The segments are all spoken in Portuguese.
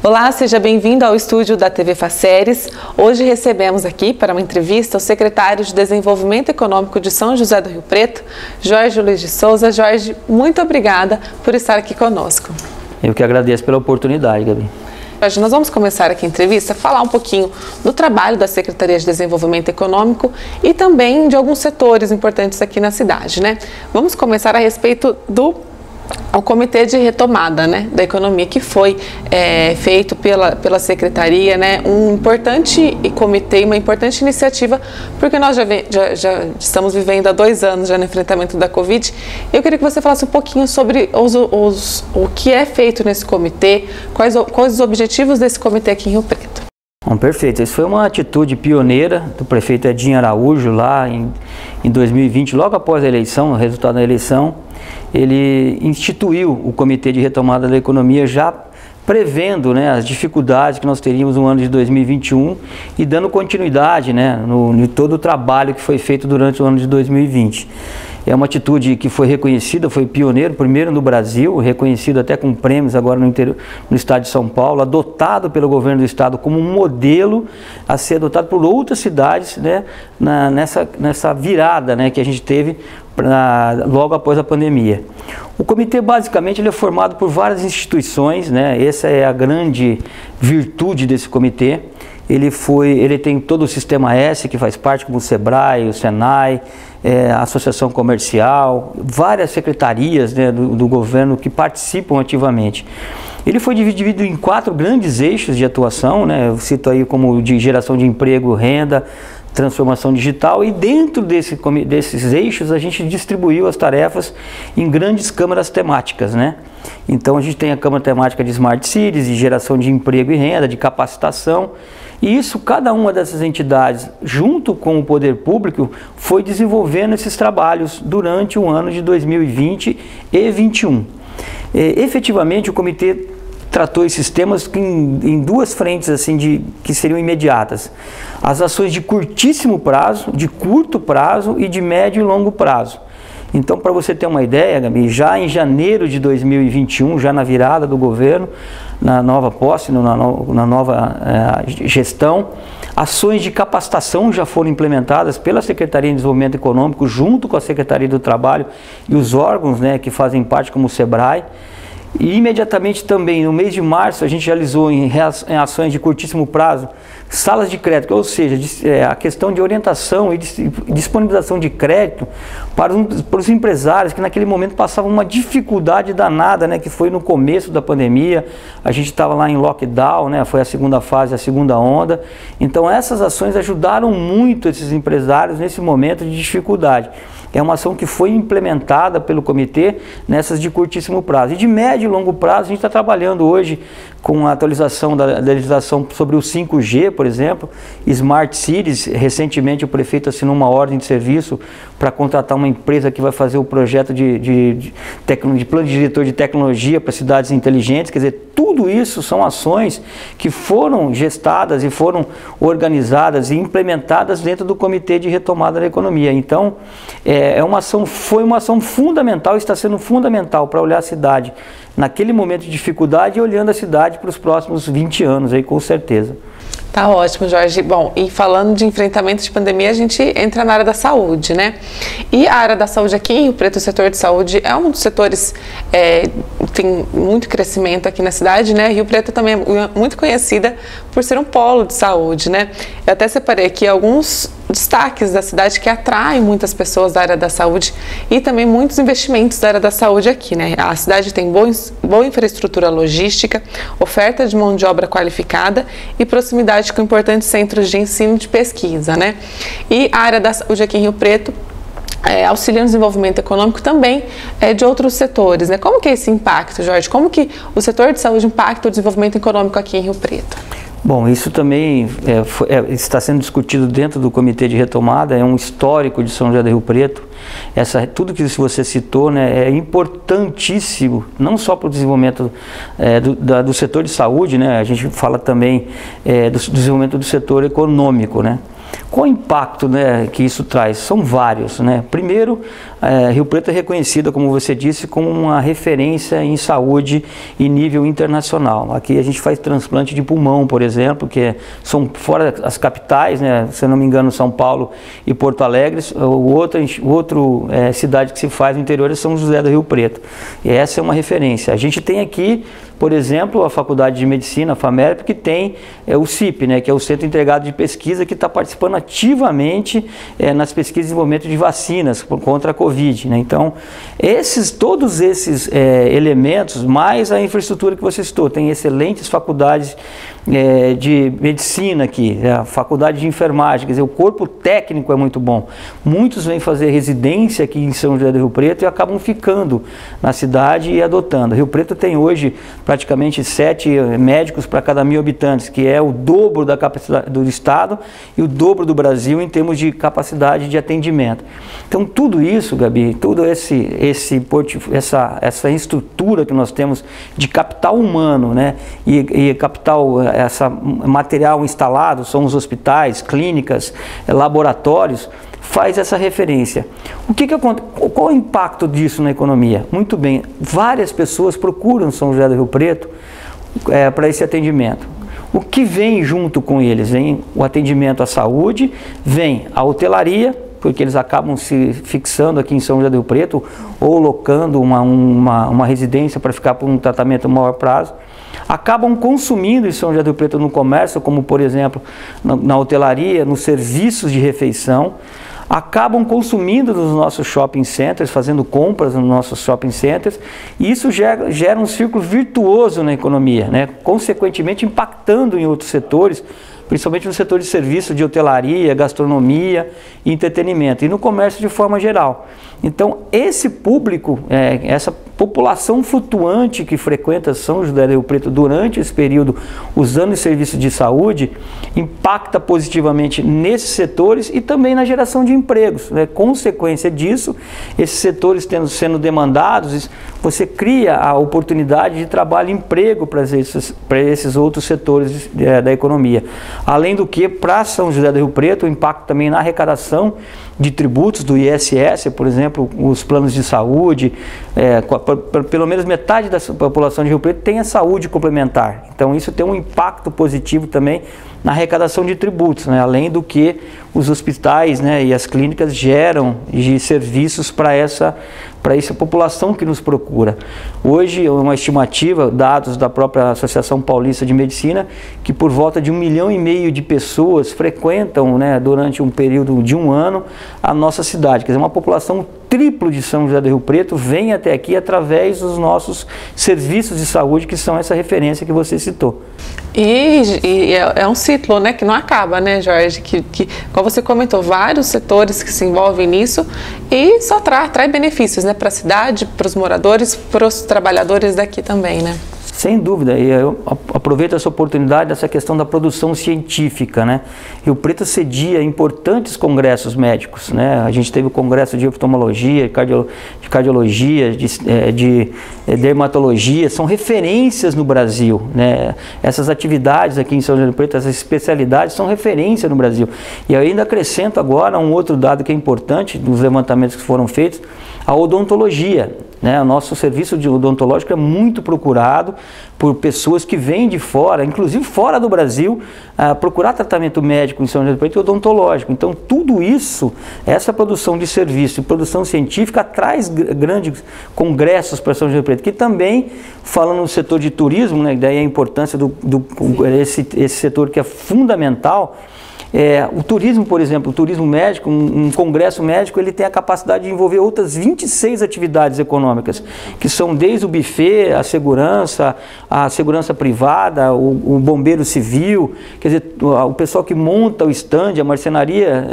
Olá, seja bem-vindo ao estúdio da TV Faceres. Hoje recebemos aqui para uma entrevista o secretário de Desenvolvimento Econômico de São José do Rio Preto, Jorge Luiz de Souza. Jorge, muito obrigada por estar aqui conosco. Eu que agradeço pela oportunidade, Gabi. Jorge, nós vamos começar aqui a entrevista, falar um pouquinho do trabalho da Secretaria de Desenvolvimento Econômico e também de alguns setores importantes aqui na cidade, né? Vamos começar a respeito do Comitê de Retomada, né, da Economia, que foi feito pela Secretaria, né, um importante comitê, uma importante iniciativa, porque nós já estamos vivendo há 2 anos já no enfrentamento da Covid. Eu queria que você falasse um pouquinho sobre o que é feito nesse comitê, quais os objetivos desse comitê aqui em Rio Preto. Bom, perfeito. Isso foi uma atitude pioneira do prefeito Edinho Araújo lá em 2020, logo após a eleição, o resultado da eleição. Ele instituiu o Comitê de Retomada da Economia, já prevendo, né, as dificuldades que nós teríamos no ano de 2021 e dando continuidade, né, no todo o trabalho que foi feito durante o ano de 2020. É uma atitude que foi reconhecida, foi pioneiro, primeiro no Brasil, reconhecido até com prêmios agora no estado de São Paulo, adotado pelo governo do estado como um modelo a ser adotado por outras cidades, né, nessa virada, né, que a gente teve logo após a pandemia. O comitê basicamente ele é formado por várias instituições, né, essa é a grande virtude desse comitê. Ele tem todo o Sistema S, que faz parte, como o SEBRAE, o SENAI, a Associação Comercial, várias secretarias, né, do governo que participam ativamente. Ele foi dividido em 4 grandes eixos de atuação, né, eu cito aí como de geração de emprego, renda, transformação digital, e dentro desses eixos a gente distribuiu as tarefas em grandes câmaras temáticas, né? Então a gente tem a câmara temática de Smart Cities, de geração de emprego e renda, de capacitação, e isso, cada uma dessas entidades, junto com o poder público, foi desenvolvendo esses trabalhos durante o ano de 2020 e 2021. Efetivamente o comitê tratou esses temas em 2 frentes assim que seriam imediatas: as ações de curtíssimo prazo, de curto prazo e de médio e longo prazo. Então, para você ter uma ideia, Gabi, já em janeiro de 2021, já na virada do governo, na nova posse, na nova gestão, ações de capacitação já foram implementadas pela Secretaria de Desenvolvimento Econômico, junto com a Secretaria do Trabalho e os órgãos, né, que fazem parte, como o SEBRAE. E imediatamente também, no mês de março, a gente realizou em ações de curtíssimo prazo salas de crédito, ou seja, a questão de orientação e disponibilização de crédito para os empresários que naquele momento passavam uma dificuldade danada, né, que foi no começo da pandemia. A gente estava lá em lockdown, né, foi a segunda fase, a segunda onda. Então essas ações ajudaram muito esses empresários nesse momento de dificuldade. É uma ação que foi implementada pelo comitê nessas de curtíssimo prazo. E de médio e longo prazo, a gente está trabalhando hoje com a atualização da legislação sobre o 5G, por exemplo, Smart Cities. Recentemente o prefeito assinou uma ordem de serviço para contratar uma empresa que vai fazer o projeto de plano diretor de tecnologia para cidades inteligentes. Quer dizer, tudo isso são ações que foram gestadas e foram organizadas e implementadas dentro do Comitê de Retomada da Economia. Então, foi uma ação fundamental, está sendo fundamental para olhar a cidade naquele momento de dificuldade e olhando a cidade para os próximos 20 anos, aí, com certeza. Tá ótimo, Jorge. Bom, e falando de enfrentamento de pandemia, a gente entra na área da saúde, né? E a área da saúde aqui em Rio Preto, o setor de saúde, é um dos setores tem muito crescimento aqui na cidade, né? Rio Preto também é muito conhecida por ser um polo de saúde, né? Eu até separei aqui alguns destaques da cidade que atraem muitas pessoas da área da saúde e também muitos investimentos da área da saúde aqui, né? A cidade tem boa infraestrutura logística, oferta de mão de obra qualificada e proximidade com importantes centros de ensino e de pesquisa, né? E a área da saúde aqui em Rio Preto auxilia no desenvolvimento econômico também de outros setores, né? Como que é esse impacto, Jorge? Como que o setor de saúde impacta o desenvolvimento econômico aqui em Rio Preto? Bom, isso também está sendo discutido dentro do Comitê de Retomada, é um histórico de São José do Rio Preto. Tudo que você citou, né, é importantíssimo, não só para o desenvolvimento do setor de saúde, né, a gente fala também do desenvolvimento do setor econômico, né. Qual o impacto, né, que isso traz? São vários, né? Primeiro, Rio Preto é reconhecida, como você disse, como uma referência em saúde em nível internacional. Aqui a gente faz transplante de pulmão, por exemplo, que são fora as capitais, né? Se eu não me engano, São Paulo e Porto Alegre. Outro cidade que se faz no interior é São José do Rio Preto. E essa é uma referência. A gente tem aqui, por exemplo, a Faculdade de Medicina, a FAMERP, que tem o CIP, né, que é o Centro Integrado de Pesquisa, que está participando ativamente nas pesquisas de desenvolvimento de vacinas contra a Covid, né? Então, todos esses elementos, mais a infraestrutura que você citou, tem excelentes faculdades de medicina aqui, a faculdade de enfermagem, quer dizer, o corpo técnico é muito bom. Muitos vêm fazer residência aqui em São José do Rio Preto e acabam ficando na cidade e adotando. Rio Preto tem hoje praticamente 7 médicos para cada 1.000 habitantes, que é o dobro da capacidade do estado e o dobro do Brasil em termos de capacidade de atendimento. Então tudo isso, Gabi, tudo essa estrutura que nós temos de capital humano, né, e capital, essa material instalado, são os hospitais, clínicas, laboratórios, faz essa referência. Qual o impacto disso na economia? Muito bem, várias pessoas procuram São José do Rio Preto para esse atendimento. O que vem junto com eles? Vem o atendimento à saúde, vem a hotelaria, porque eles acabam se fixando aqui em São José do Rio Preto ou locando uma residência para ficar por um tratamento a maior prazo. Acabam consumindo em São José do Rio Preto no comércio, como por exemplo na hotelaria, nos serviços de refeição, acabam consumindo nos nossos shopping centers, fazendo compras nos nossos shopping centers, e isso gera um círculo virtuoso na economia, né? Consequentemente impactando em outros setores, principalmente no setor de serviço, de hotelaria, gastronomia e entretenimento, e no comércio de forma geral. Então, esse público, essa população flutuante que frequenta São José do Rio Preto durante esse período, usando os serviços de saúde, impacta positivamente nesses setores e também na geração de empregos, né? Consequência disso, esses setores sendo demandados, você cria a oportunidade de trabalho e emprego para esses outros setores da economia. Além do que, para São José do Rio Preto, o impacto também na arrecadação de tributos do ISS, por exemplo, os planos de saúde, pelo menos metade da população de Rio Preto tem a saúde complementar. Então isso tem um impacto positivo também na arrecadação de tributos, né? Além do que os hospitais, né, e as clínicas geram de serviços para essa população que nos procura. Hoje, uma estimativa, dados da própria Associação Paulista de Medicina, que por volta de 1,5 milhão de pessoas frequentam, né, durante um período de um ano a nossa cidade. Quer dizer, uma população triplo de São José do Rio Preto vem até aqui através dos nossos serviços de saúde, que são essa referência que você citou. E é um ciclo, né, que não acaba, né, Jorge? Que como você comentou, vários setores que se envolvem nisso e só traz benefícios, né, para a cidade, para os moradores, para os trabalhadores daqui também, né? Sem dúvida, e eu aproveito essa oportunidade dessa questão da produção científica, né? Rio Preto cedia importantes congressos médicos, né? A gente teve o congresso de oftalmologia, de cardiologia, de dermatologia, são referências no Brasil, né? Essas atividades aqui em São José do Rio Preto, essas especialidades são referência no Brasil. E eu ainda acrescento agora um outro dado que é importante dos levantamentos que foram feitos, a odontologia, né? O nosso serviço odontológico é muito procurado por pessoas que vêm de fora, inclusive fora do Brasil, procurar tratamento médico em São José do Rio Preto e odontológico. Então tudo isso, essa produção de serviço e produção científica traz grandes congressos para São José do Rio Preto, que também, falando no setor de turismo, né, daí a importância esse setor que é fundamental. O turismo, por exemplo, o turismo médico, um congresso médico, ele tem a capacidade de envolver outras 26 atividades econômicas, que são desde o buffet, a segurança privada, o bombeiro civil, quer dizer, o pessoal que monta o stand, a marcenaria.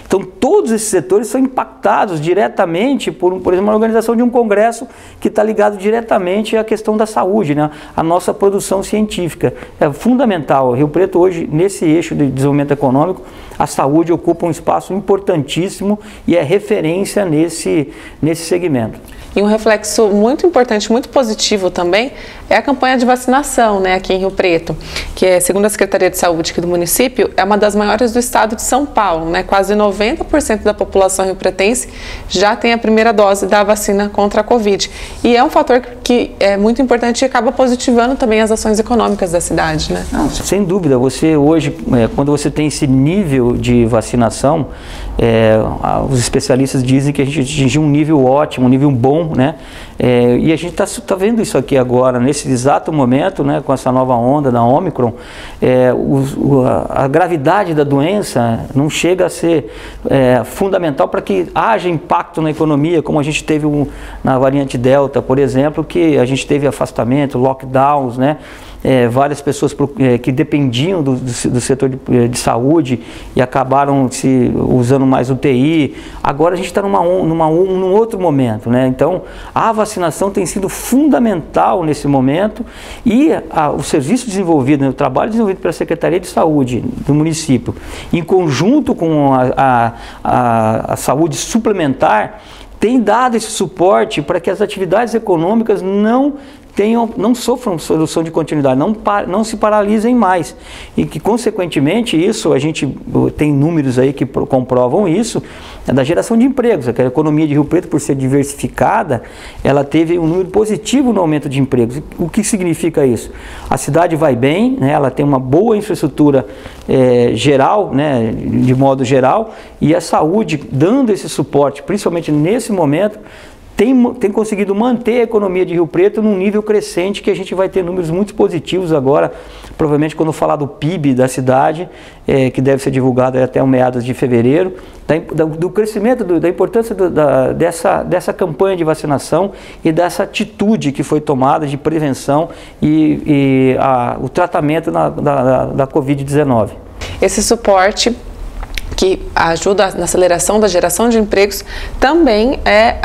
Então todos esses setores são impactados diretamente por exemplo, uma organização de um congresso que está ligado diretamente à questão da saúde, né? A nossa produção científica é fundamental. Rio Preto hoje, nesse eixo de desenvolvimento econômico, a saúde ocupa um espaço importantíssimo e é referência nesse segmento. E um reflexo muito importante, muito positivo também, é a campanha de vacinação, né, aqui em Rio Preto. que é, segundo a Secretaria de Saúde aqui do município, é uma das maiores do estado de São Paulo, né? Quase 90% da população riopretense já tem a primeira dose da vacina contra a Covid. E é um fator que é muito importante e acaba positivando também as ações econômicas da cidade, né? Não, sem dúvida. Você hoje, quando você tem esse nível de vacinação, os especialistas dizem que a gente atingiu um nível ótimo, um nível bom, né? E a gente está vendo isso aqui agora, nesse exato momento, né, com essa nova onda da Ômicron, a gravidade da doença não chega a ser fundamental para que haja impacto na economia, como a gente teve na variante Delta, por exemplo, que a gente teve afastamento, lockdowns, né? Várias pessoas que dependiam do setor de saúde e acabaram usando mais UTI. Agora a gente está num outro momento, né? Então a vacinação tem sido fundamental nesse momento e o serviço desenvolvido, né, o trabalho desenvolvido pela Secretaria de Saúde do município, em conjunto com a saúde suplementar, tem dado esse suporte para que as atividades econômicas não sofram solução de continuidade, não se paralisem mais. E que, consequentemente, isso, a gente tem números aí que comprovam isso, da geração de empregos. A economia de Rio Preto, por ser diversificada, ela teve um número positivo no aumento de empregos. O que significa isso? A cidade vai bem, né, ela tem uma boa infraestrutura geral, né, de modo geral, e a saúde, dando esse suporte, principalmente nesse momento, tem conseguido manter a economia de Rio Preto num nível crescente, que a gente vai ter números muito positivos agora, provavelmente quando falar do PIB da cidade, que deve ser divulgado até o meados de fevereiro, do crescimento, da importância dessa campanha de vacinação e dessa atitude que foi tomada de prevenção e o tratamento da Covid-19. Esse suporte que ajuda na aceleração da geração de empregos, também é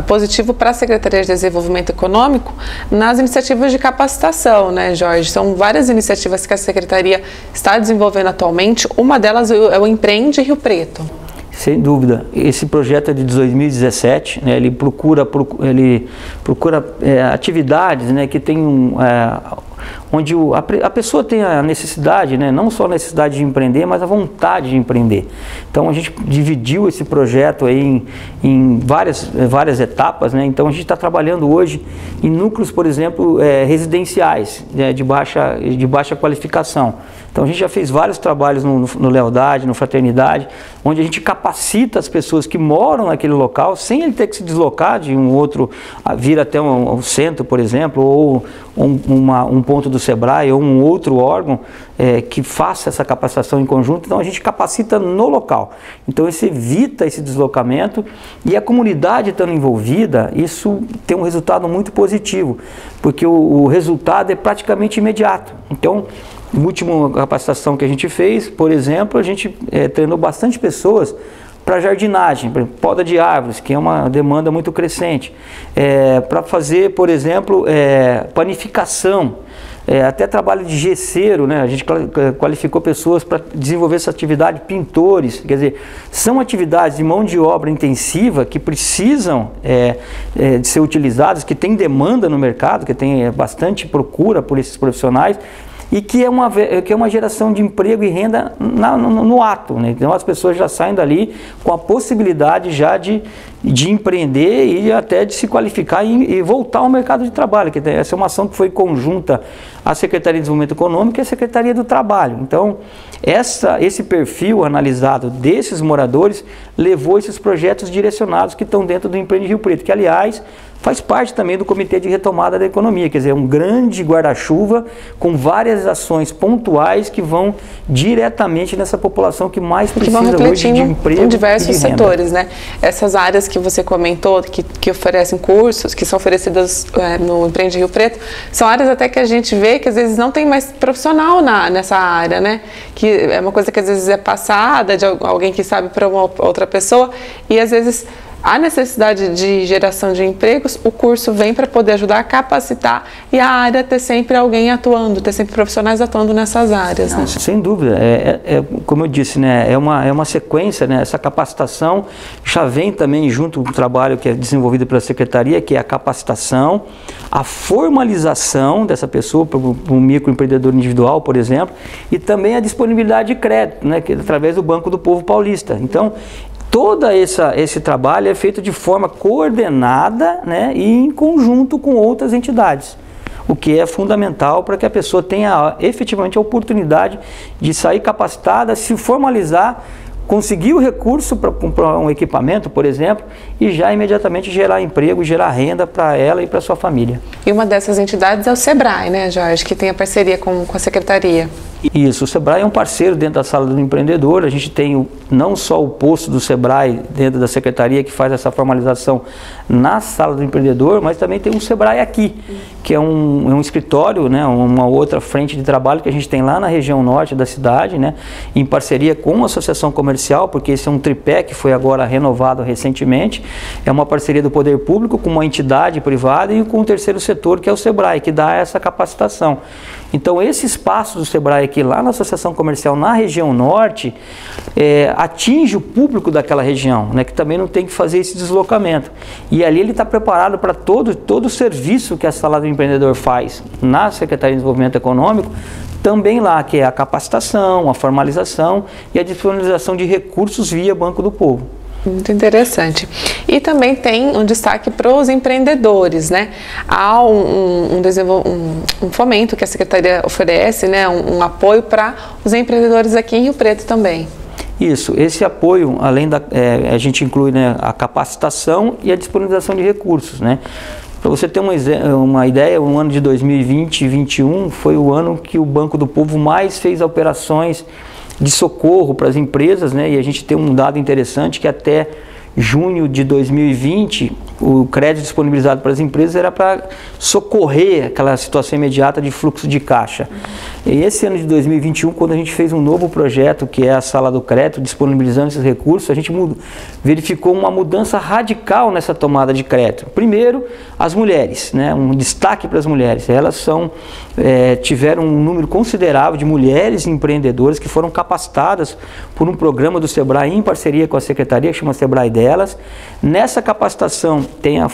positivo para a Secretaria de Desenvolvimento Econômico nas iniciativas de capacitação, né, Jorge? São várias iniciativas que a Secretaria está desenvolvendo atualmente, uma delas é o Empreende Rio Preto. Sem dúvida. Esse projeto é de 2017, né, ele procura atividades, né, que tem onde a pessoa tem a necessidade, né, não só a necessidade de empreender, mas a vontade de empreender. Então a gente dividiu esse projeto aí em várias etapas, né? Então a gente está trabalhando hoje em núcleos, por exemplo, residenciais, né, de baixa qualificação. Então a gente já fez vários trabalhos no Lealdade, no Fraternidade, onde a gente capacita as pessoas que moram naquele local, sem ele ter que se deslocar de um outro, vir até um centro, por exemplo, ou um ponto do SEBRAE, ou um outro órgão que faça essa capacitação em conjunto. Então a gente capacita no local. Então isso evita esse deslocamento, e a comunidade estando envolvida, isso tem um resultado muito positivo, porque o resultado é praticamente imediato. Então, na última capacitação que a gente fez, por exemplo, a gente treinou bastante pessoas para jardinagem, poda de árvores, que é uma demanda muito crescente, para fazer, por exemplo, panificação, até trabalho de gesseiro, né? A gente qualificou pessoas para desenvolver essa atividade, pintores, quer dizer, são atividades de mão de obra intensiva que precisam de ser utilizadas, que tem demanda no mercado, que tem bastante procura por esses profissionais, e que é uma geração de emprego e renda no ato, né? Então as pessoas já saem dali com a possibilidade já de empreender e até de se qualificar e voltar ao mercado de trabalho, que essa é uma ação que foi conjunta à Secretaria de Desenvolvimento Econômico e à Secretaria do Trabalho. Então esse perfil analisado desses moradores levou esses projetos direcionados que estão dentro do Empreende Rio Preto, que aliás faz parte também do Comitê de Retomada da Economia, quer dizer, um grande guarda-chuva com várias ações pontuais que vão diretamente nessa população que mais precisa hoje de emprego em diversos e de renda. setores, né? Essas áreas que você comentou, que oferecem cursos, que são oferecidas no Empreende Rio Preto, são áreas até que a gente vê que às vezes não tem mais profissional nessa área, né? Que é uma coisa que às vezes é passada de alguém que sabe para uma outra pessoa, e às vezes há necessidade de geração de empregos, o curso vem para poder ajudar a capacitar e a área ter sempre alguém atuando, ter sempre profissionais atuando nessas áreas. Né? Sem dúvida, como eu disse, né, é uma sequência, né, essa capacitação já vem também junto com o trabalho que é desenvolvido pela Secretaria, que é a capacitação, a formalização dessa pessoa para um microempreendedor individual, por exemplo, e também a disponibilidade de crédito, né, que é através do Banco do Povo Paulista. Então, todo esse trabalho é feito de forma coordenada, né, e em conjunto com outras entidades, o que é fundamental para que a pessoa tenha efetivamente a oportunidade de sair capacitada, se formalizar, conseguir o recurso para comprar um equipamento, por exemplo, e já imediatamente gerar emprego, gerar renda para ela e para sua família. E uma dessas entidades é o SEBRAE, né, Jorge, que tem a parceria com a Secretaria. Isso, o SEBRAE é um parceiro dentro da Sala do Empreendedor. A gente tem não só o posto do SEBRAE dentro da Secretaria, que faz essa formalização na Sala do Empreendedor, mas também tem um SEBRAE aqui, que é um escritório, né, uma outra frente de trabalho que a gente tem lá na região norte da cidade, né, em parceria com a Associação Comercial, porque esse é um tripé que foi agora renovado recentemente. É uma parceria do poder público com uma entidade privada e com o terceiro setor, que é o SEBRAE, que dá essa capacitação. Então, esse espaço do SEBRAE aqui, lá na Associação Comercial, na região norte, atinge o público daquela região, né, que também não tem que fazer esse deslocamento. E ali ele está preparado para todo o serviço que a Sala do Empreendedor faz na Secretaria de Desenvolvimento Econômico, também lá, que é a capacitação, a formalização e a disponibilização de recursos via Banco do Povo. Muito interessante. E também tem um destaque para os empreendedores, né? Há um fomento que a Secretaria oferece, né? Um apoio para os empreendedores aqui em Rio Preto também. Isso, esse apoio, além a gente inclui, né, a capacitação e a disponibilização de recursos, né? Para você ter uma ideia, o ano de 2020 e 2021 foi o ano que o Banco do Povo mais fez operações de socorro para as empresas, né? E a gente tem um dado interessante que até junho de 2020 o crédito disponibilizado para as empresas era para socorrer aquela situação imediata de fluxo de caixa. E esse ano de 2021, quando a gente fez um novo projeto, que é a Sala do Crédito, disponibilizando esses recursos, a gente verificou uma mudança radical nessa tomada de crédito. Primeiro, as mulheres, né? Um destaque para as mulheres. Elas tiveram um número considerável de mulheres empreendedoras que foram capacitadas por um programa do SEBRAE em parceria com a Secretaria, que chama SEBRAE Delas. Nessa capacitação tem a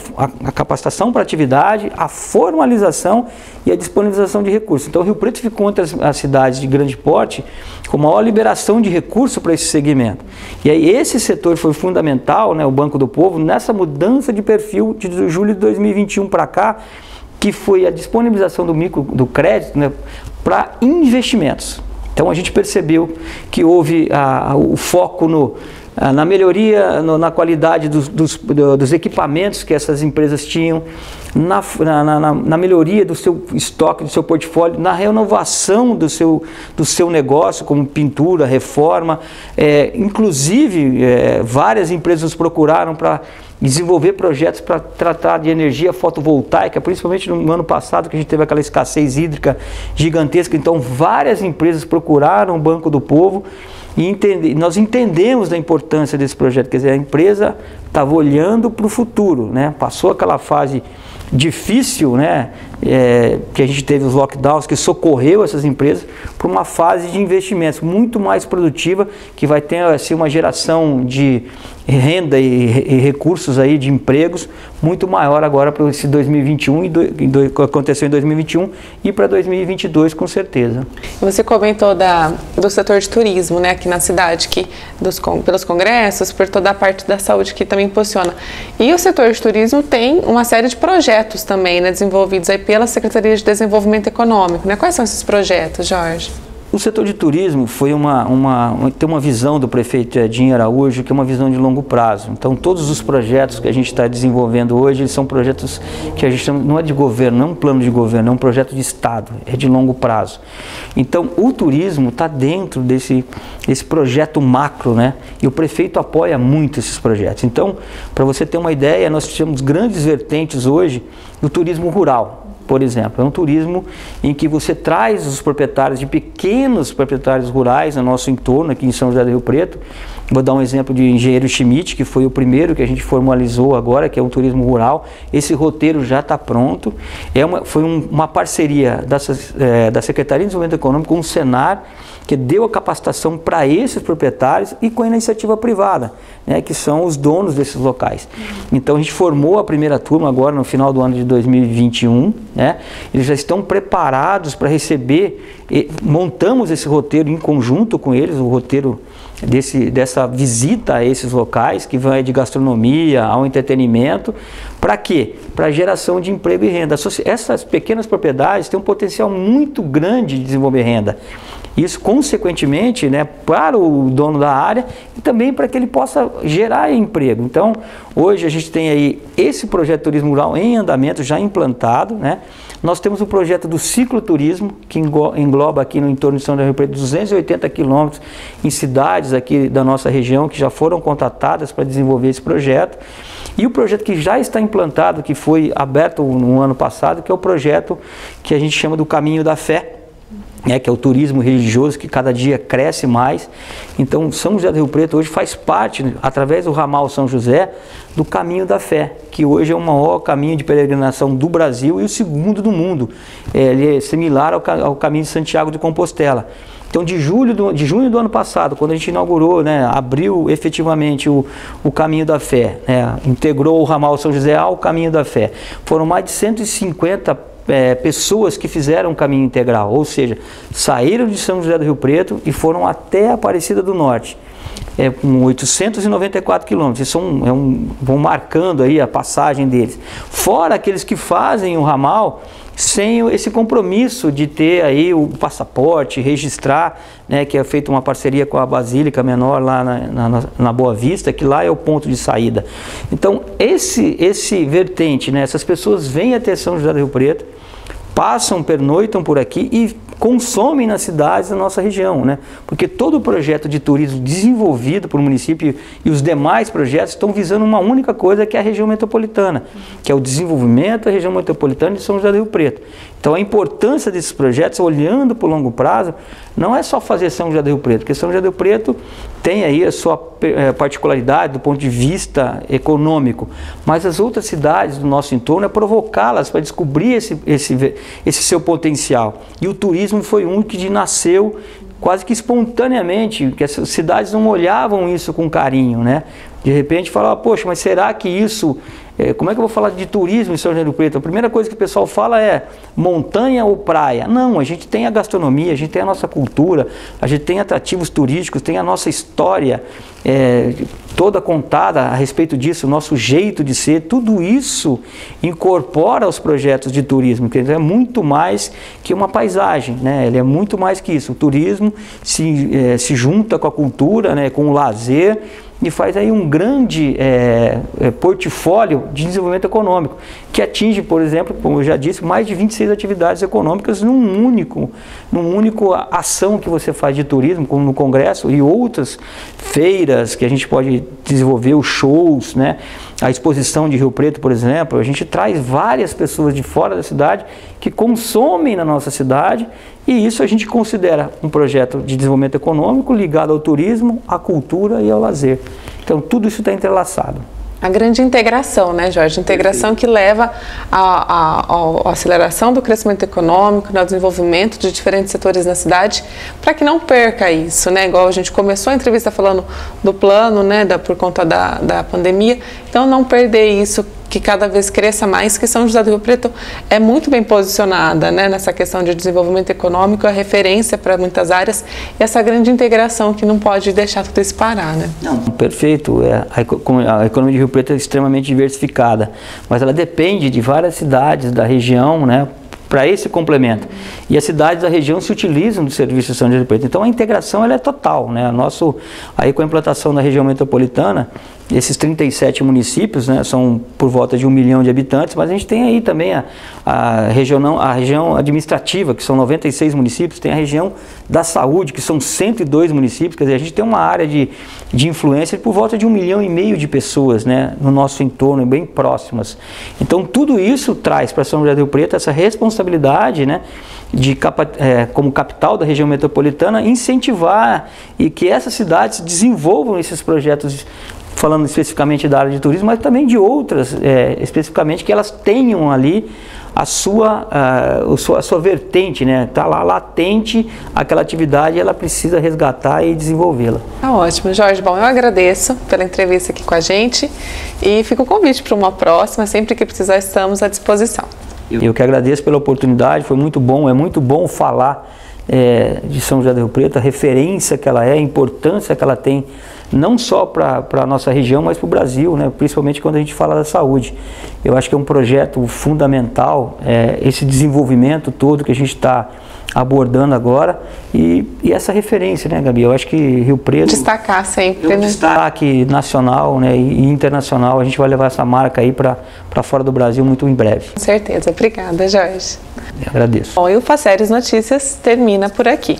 capacitação para atividade, a formalização e a disponibilização de recursos. Então, Rio Preto ficou entre as cidades de grande porte com maior liberação de recursos para esse segmento. E aí esse setor foi fundamental, né, o Banco do Povo, nessa mudança de perfil de julho de 2021 para cá, que foi a disponibilização do crédito, né, para investimentos. Então a gente percebeu que houve o foco na melhoria, na qualidade dos equipamentos que essas empresas tinham, na melhoria do seu estoque, do seu portfólio, na renovação do seu negócio, como pintura, reforma. Inclusive, várias empresas nos procuraram para desenvolver projetos para tratar de energia fotovoltaica, principalmente no ano passado, que a gente teve aquela escassez hídrica gigantesca. Então, várias empresas procuraram o Banco do Povo e nós entendemos da importância desse projeto. Quer dizer, a empresa estava olhando para o futuro, né? Passou aquela fase difícil, né? Que a gente teve os lockdowns, que socorreu essas empresas para uma fase de investimentos muito mais produtiva, que vai ter assim, uma geração de renda e recursos aí de empregos muito maior agora para esse 2021 que aconteceu em 2021 e para 2022 com certeza. Você comentou do setor de turismo, né, aqui na cidade, pelos congressos, por toda a parte da saúde que também impulsiona. E o setor de turismo tem uma série de projetos também, né, desenvolvidos aí pela Secretaria de Desenvolvimento Econômico, né? Quais são esses projetos, Jorge? O setor de turismo foi tem uma visão do prefeito Edinho Araújo, que é uma visão de longo prazo. Então, todos os projetos que a gente está desenvolvendo hoje, eles são projetos que a gente chama, não é de governo, não é um plano de governo, é um projeto de Estado, é de longo prazo. Então, o turismo está dentro desse projeto macro, né? E o prefeito apoia muito esses projetos. Então, para você ter uma ideia, nós temos grandes vertentes hoje do turismo rural. por exemplo. É um turismo em que você traz os proprietários de pequenos proprietários rurais no nosso entorno, aqui em São José do Rio Preto. Vou dar um exemplo de Engenheiro Schmidt, que foi o primeiro que a gente formalizou agora, que é um turismo rural. Esse roteiro já está pronto. Foi uma parceria da Secretaria de Desenvolvimento Econômico com o Senar, que deu a capacitação para esses proprietários e com a iniciativa privada, né, que são os donos desses locais. Então a gente formou a primeira turma agora no final do ano de 2021, né, eles já estão preparados para receber, montamos esse roteiro em conjunto com eles, o roteiro dessa visita a esses locais, que vai de gastronomia ao entretenimento. Para quê? Para geração de emprego e renda. Essas pequenas propriedades têm um potencial muito grande de desenvolver renda. Isso, consequentemente, né, para o dono da área e também para que ele possa gerar emprego. Então, hoje a gente tem aí esse projeto de turismo rural em andamento, já implantado, né? Nós temos o projeto do cicloturismo, que engloba aqui no entorno de São José do Rio Preto 280 quilômetros em cidades aqui da nossa região que já foram contratadas para desenvolver esse projeto. E o projeto que já está implantado, que foi aberto no ano passado, que é o projeto que a gente chama do Caminho da Fé, que é o turismo religioso que cada dia cresce mais. Então São José do Rio Preto hoje faz parte, através do ramal São José, do Caminho da Fé, que hoje é o maior caminho de peregrinação do Brasil e o segundo do mundo. Ele é similar ao Caminho de Santiago de Compostela. Então de junho do ano passado, quando a gente inaugurou, né, abriu efetivamente o Caminho da Fé, né, integrou o ramal São José ao Caminho da Fé, foram mais de 150 pessoas que fizeram o caminho integral, ou seja, saíram de São José do Rio Preto e foram até Aparecida do Norte, com 894 quilômetros. Isso vão marcando aí a passagem deles. Fora aqueles que fazem o ramal sem esse compromisso de ter aí o passaporte, registrar, né, que é feita uma parceria com a Basílica Menor lá na Boa Vista, que lá é o ponto de saída. Então esse vertente, né, essas pessoas vêm até São José do Rio Preto, pernoitam por aqui e consomem nas cidades da nossa região, né? Porque todo o projeto de turismo desenvolvido por município e os demais projetos estão visando uma única coisa, que é a região metropolitana, que é o desenvolvimento da região metropolitana de São José do Rio Preto. Então a importância desses projetos, olhando para o longo prazo, não é só fazer São José do Rio Preto, porque São José do Rio Preto tem aí a sua particularidade do ponto de vista econômico, mas as outras cidades do nosso entorno é provocá-las para descobrir esse seu potencial. E o turismo foi um que nasceu quase que espontaneamente, que as cidades não olhavam isso com carinho, né? De repente falava, poxa, mas será que isso... como é que eu vou falar de turismo em São José do Rio Preto? A primeira coisa que o pessoal fala é montanha ou praia. Não, a gente tem a gastronomia, a gente tem a nossa cultura, a gente tem atrativos turísticos, tem a nossa história toda contada a respeito disso, o nosso jeito de ser. Tudo isso incorpora os projetos de turismo, que é muito mais que uma paisagem, né? Ele é muito mais que isso. O turismo se junta com a cultura, né, com o lazer, e faz aí um grande portfólio de desenvolvimento econômico, que atinge, por exemplo, como eu já disse, mais de 26 atividades econômicas num único ação que você faz de turismo, como no Congresso e outras feiras que a gente pode desenvolver, os shows, né? A exposição de Rio Preto, por exemplo, a gente traz várias pessoas de fora da cidade que consomem na nossa cidade, e isso a gente considera um projeto de desenvolvimento econômico ligado ao turismo, à cultura e ao lazer. Então tudo isso está entrelaçado. A grande integração, né, Jorge? Integração que leva à aceleração do crescimento econômico, ao desenvolvimento de diferentes setores na cidade, para que não perca isso, né? Igual a gente começou a entrevista falando do plano, né, por conta da pandemia. Então, não perder isso, que cada vez cresça mais, que São José do Rio Preto é muito bem posicionada, né, nessa questão de desenvolvimento econômico, é referência para muitas áreas, e essa grande integração que não pode deixar tudo isso parar, né? Não, perfeito. A economia de Rio Preto é extremamente diversificada, mas ela depende de várias cidades da região, né, para esse complemento. E as cidades da região se utilizam do serviço de São José do Rio Preto. Então a integração ela é total, né? Aí com a implantação da região metropolitana, esses 37 municípios, né, são por volta de 1 milhão de habitantes, mas a gente tem aí também a região administrativa, que são 96 municípios, tem a região da saúde, que são 102 municípios, quer dizer, a gente tem uma área de influência por volta de 1,5 milhão de pessoas, né, no nosso entorno, bem próximas. Então tudo isso traz para São José do Rio Preto essa responsabilidade, né, como capital da região metropolitana, incentivar e que essas cidades desenvolvam esses projetos, falando especificamente da área de turismo, mas também de outras, especificamente que elas tenham ali a sua vertente, né? Está lá latente aquela atividade e ela precisa resgatar e desenvolvê-la. Tá ótimo, Jorge. Bom, eu agradeço pela entrevista aqui com a gente e fica o convite para uma próxima. Sempre que precisar, estamos à disposição. Eu que agradeço pela oportunidade, foi muito bom, é muito bom falar de São José do Rio Preto, a referência que ela é, a importância que ela tem, não só para a nossa região, mas para o Brasil, né? Principalmente quando a gente fala da saúde. Eu acho que é um projeto fundamental, esse desenvolvimento todo que a gente está abordando agora e essa referência, né, Gabi? Eu acho que Rio Preto... Destacar sempre, né? Destaque nacional, né, e internacional, a gente vai levar essa marca aí para fora do Brasil muito em breve. Com certeza. Obrigada, Jorge. Eu agradeço. Bom, e o Facérios Notícias termina por aqui.